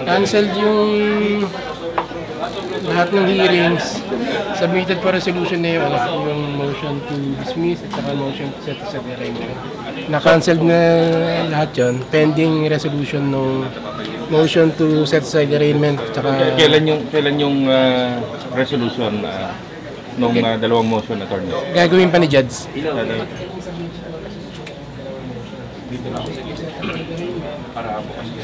Cancelled yung lahat ng hearings. Submitted for resolution na yung motion to dismiss at saka motion to set aside arraignment. Na-cancelled na lahat yun, pending resolution ng motion to set aside arraignment at saka... Kailan yung resolution nung dalawang motion, attorney? Gagawin pa ni Judge. Dito na ako para ako kasi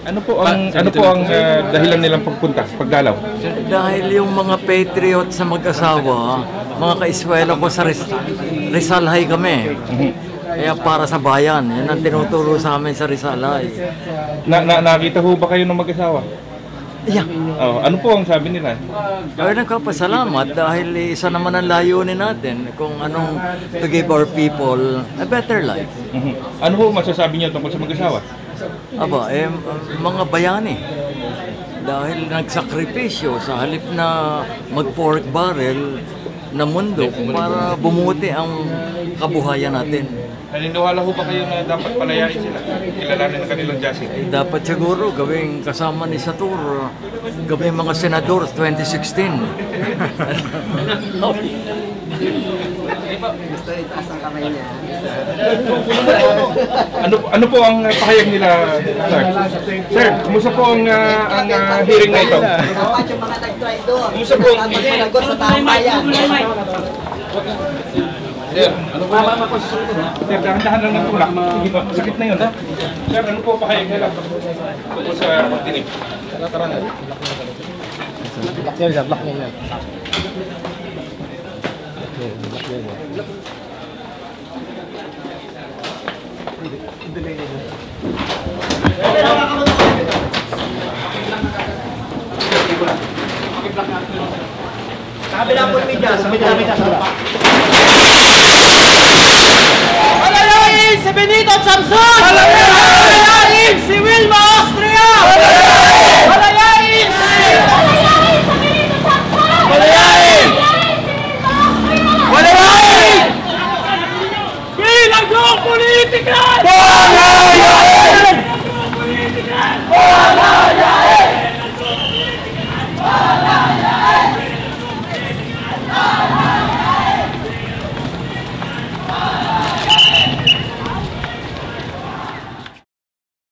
Ano po ang dahilan nilang pagpunta, pagdalaw? Dahil yung mga patriot sa mag-asawa, mga kaiswela ko sa Rizal High kami. Kaya para sa bayan, yan ang tinuturo sa amin sa Rizal High. Nakita ho ba kayo ng mag-asawa? Yeah. Ano po ang sabi nila? Ay, nagpapasalamat dahil isa naman ang layunin natin kung anong to give our people a better life. Ano po masasabi niyo tungkol sa mag-asawa? Mga bayani. Dahil nagsakripisyo sa halip na mag-pork barrel na mundo para bumuti ang kabuhayan natin. Naniniwala ho ba kayo na dapat palayain sila? Kilalanin ang kanilang jassing? Dapat siguro gawing kasama ni Satur, gawing mga senador 2016. Gusto itaas ang kamay niya. Ano po ang pahayag nila, sir? Sir, kumusta po ang hearing na ito? Dapat yung mga nag-try doon. Kumusta po? Managot sa tambayan. Sir, ano po? Sir, dahan-dahan lang ng tulak. Sakit na yun, ha? Sir, ano po pahayag nila? Tungkol sa pagdinig. Tara na. Block niya yan, block niya yan. Kabilang po media, sa media. Alalain si Benito Samson! Alalain si Wilma